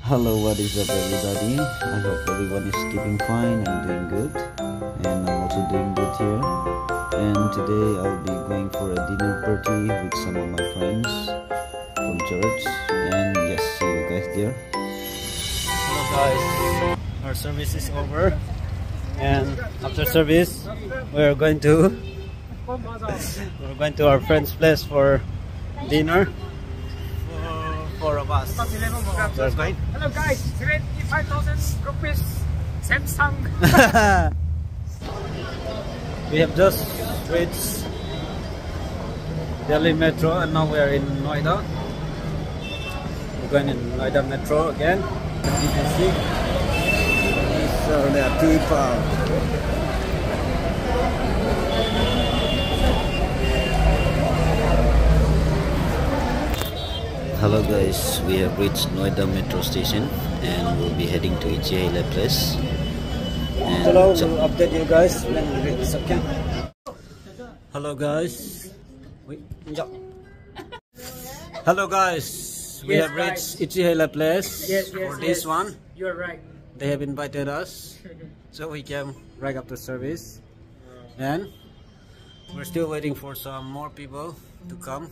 Hello, what is up everybody? I hope everyone is keeping fine and doing good. And I'm also doing good here. And today I'll be going for a dinner party with some of my friends from church. And yes, see you guys there. Hello guys, our service is over. And after service, we're going to our friend's place for dinner. Four of us. Going. Hello guys, 75,000 rupees Samsung. We have just reached Delhi Metro and now we are in Noida. We're going in Noida Metro again. As you can see, these are the people. Hello guys, we have reached Noida Metro Station and we'll be heading to Ichihela Place. And hello, we'll update you guys when we reach. Okay. Hello guys. Hello guys, we have reached Ichihela Place for this one. You're right. They have invited us, so we came right after service. And we're still waiting for some more people to come.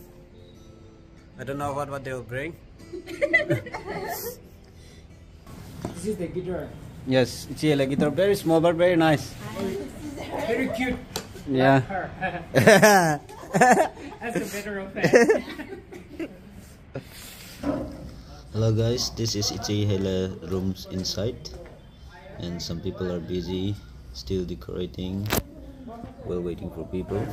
I don't know what they will bring. This is the guitar. Yes, Ichihela guitar, very small but very nice. Very cute. Yeah. That's a better effect. Hello guys, this is Ichihela rooms inside, and some people are busy still decorating while waiting for people.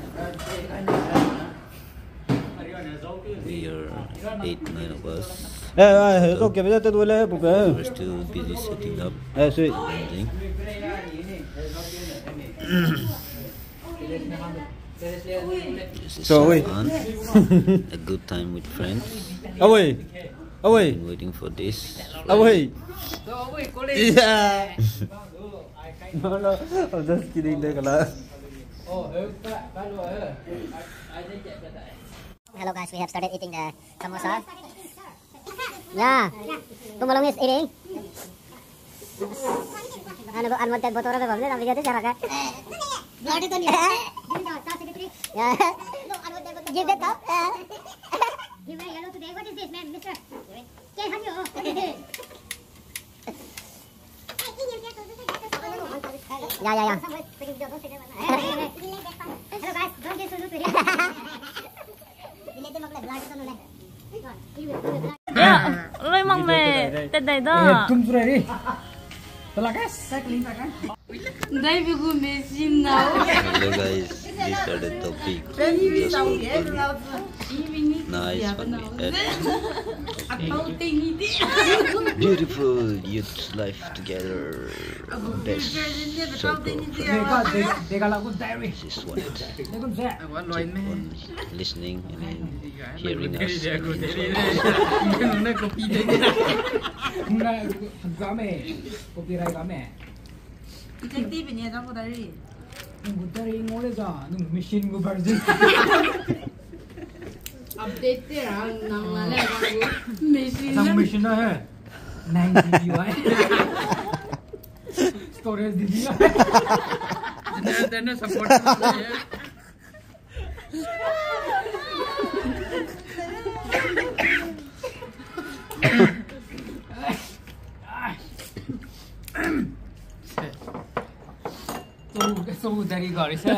We are 8-9 of us. We're still busy setting up everything. This is fun. A good time with friends. Been waiting for this. Yeah. No, I'm just kidding. Hello guys, we have started eating the samosa. Yeah, Tumulong is eating. Ano ba unwanted botoro ba bamle? Nabi jate cara ka. Blood ito niya. Yeah. Give that up. Give me yellow today. What is this, man, Mister? Can have you? Yeah. Hello guys, don't get so loose. Ya, lo emang tedai dah. Tunggu ready. Telakas, saya kelintar kan. Dai bigu mesin now. Hello guys, these are the topics. Just nice fun we had. Beautiful youth life together. Best circle of friends. This is what it is. Keep on listening and hearing us. Detective ni ada apa dari? Dari ngoleh jah, nung machine go version. Update dia nang mana aku mesin. Sang machine na hai. 9 GB hai. Storage di dia. Internet support hai. So dari garis hai.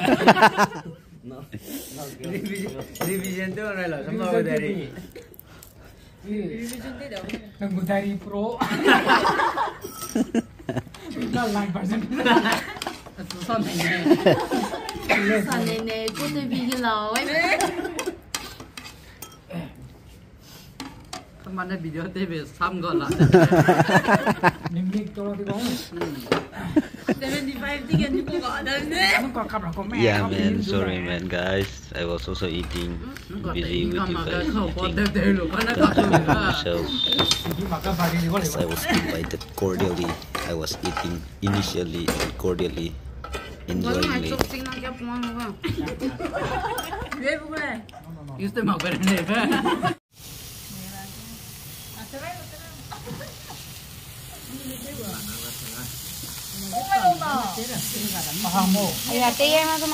Revision tu orang lah, sama dari. Revision tu dah. Tunggu dari pro. Dah line version. Susah ni, tu tu video lah. Mana video TV Samgyeopsal. Nimik tolong di bawah. 75 tiga ni pun ada ni. Yeah man, sorry man guys, I was also eating, busy with you guys eating. Myself, as I was invited cordially, I was eating initially and cordially, enjoyingly. Juste mau berani. Dạ, tí em không?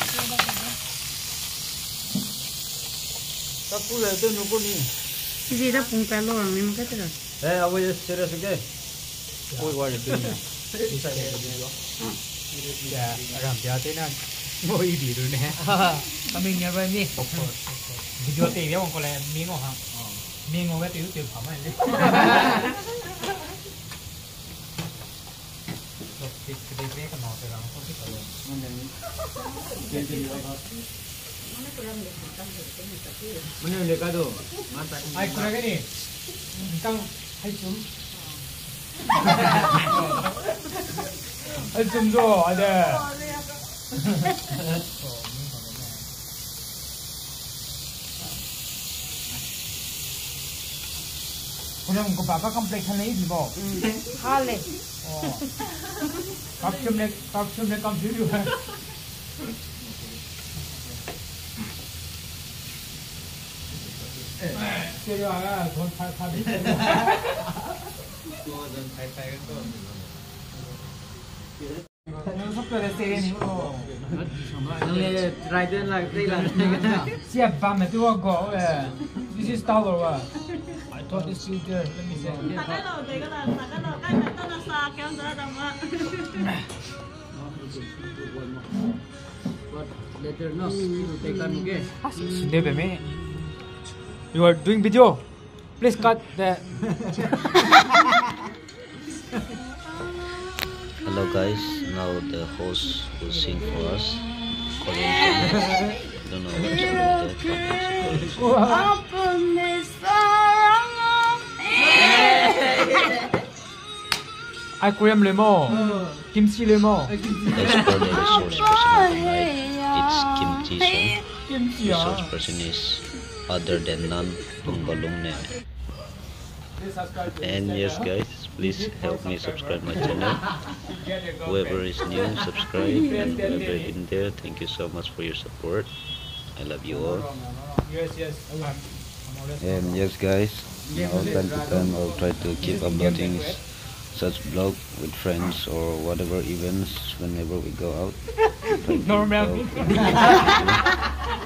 Các cô là tôi nuôi con đi. Cái gì đó cũng phải lo rằng em cái rồi. Ê, ông ấy chơi ra cái. Ôi qua được tôi. Dạ, làm cho thế nào ngồi đi rồi nè. Mình nhớ rồi mi. Video tiền nếu còn lại miếng ngọt hả? Miếng ngọt cái tiểu tiểu phẩm này đi. cái cái màu thì là không thích rồi. Mana dia kado? Ai kurang cái này. Tăng hay súng. Hay súng rồi ada. Kung ko baba complex na di ba? Hale. Kapsum na computer. Cái đó là con thay biết. Sắp tới xe này rồi. Nang try din lang tila. Siap pam itu go. This is tower. I thought this is there. Let me see. But later no, you take time okay. Sunday baby. You are doing video. Please cut the. Hello guys, now the host will sing for us. Korean song. Don't know what song is that. Open this sarang. I Korean lemon. Kimchi lemon. As per the resource person tonight, it's kimchi song. Kimchi Resource person is other than none Tungbalong ne. And yes guys, please help me subscribe my channel. Whoever is new, subscribe, and whoever has been there, thank you so much for your support. I love you all. Yes. And yes guys, now time to time I'll try to keep uploading such vlog with friends or whatever events whenever we go out. Normal.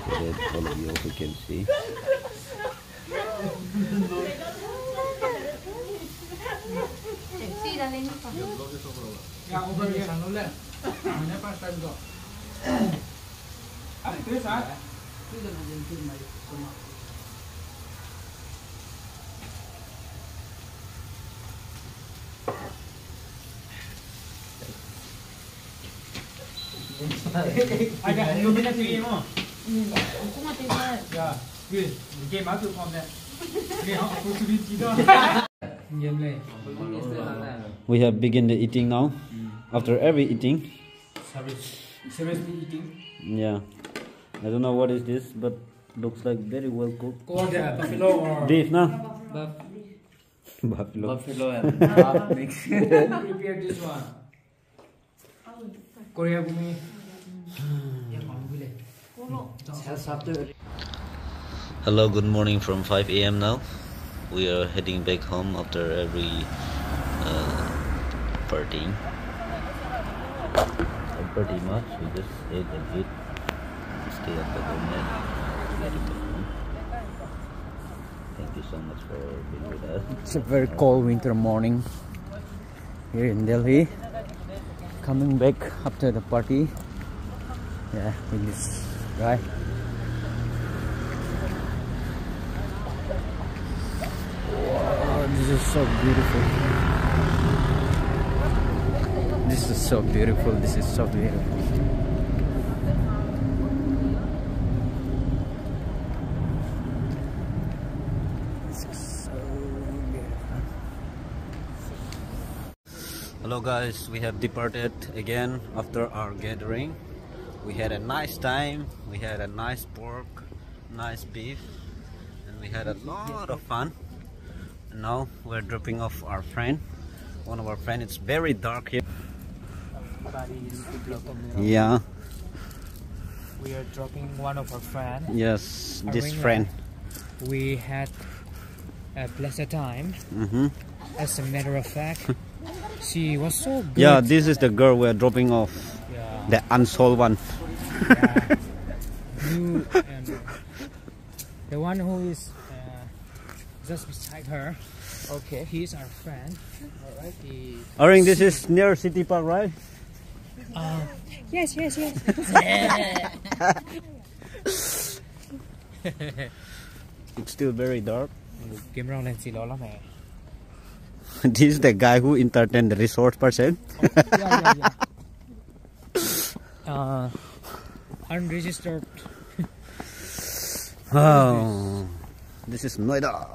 So that all of you also can see. Agak lumayan TV mo. Aku mati dah. Ya, good. Game out from there. Okay, aku sudah tidur. Game leh. We have begun the eating now. After every eating, Seriously eating. yeah, I don't know what is this, but looks like very well cooked. Kau ada buffalo or Beef, na? Buffalo. Buffalo and mix. prepare this one. Korea bumi. Yang kamu boleh. Hello, good morning from 5 a.m. now. We are heading back home after every partying. Pretty much, we just ate and eat, stay at the home and get it back home. Thank you so much for being with us. It's a very cold winter morning here in Delhi. Coming back after the party, yeah, with this guy. Wow, this is so beautiful. This is so beautiful. This is so beautiful. This is so beautiful. Hello guys, we have departed again after our gathering. We had a nice time, we had a nice pork, nice beef, and we had a lot of fun. And now we're dropping off our friend, one of our friends. It's very dark here. Yeah, We are dropping one of our friends. yes, this Arena. friend. We had a blessed time. Mm-hmm. As a matter of fact, She was so good. Yeah, this is the girl we're dropping off. Yeah. The unsold one. Yeah. You and the one who is just beside her. Okay. He's our friend. Alright. Aring, this is near City Park, right? Yes. It's still very dark. Game round and see Lola. This is the guy who entertained the resort person. Yeah. Unregistered. Oh, this is Noida.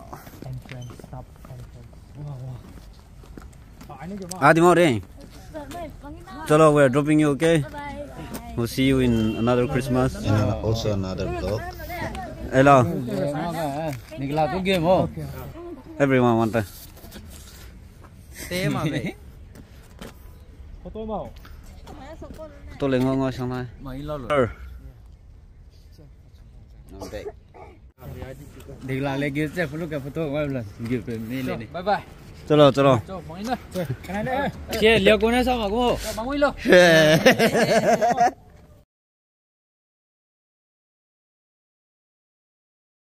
Entrance. Stop. Entrance. Wow. I need your mom. Adi more. Chalo, we're dropping you, okay? We'll see you in another Christmas and also another vlog. Hello. Everyone want to. Tế mà vậy. Photo màu. Tôi lên ngon ngon sang này. Mấy lo rồi. Okay. Đi lại lấy kia sẽ lúc cái photo của em lần. Dịp rồi lên đi. Bye bye. Chalo, chalo. Cho mong in rồi. Cái này đây. Chị liệu cô nói sao mà cô? Mong in luôn.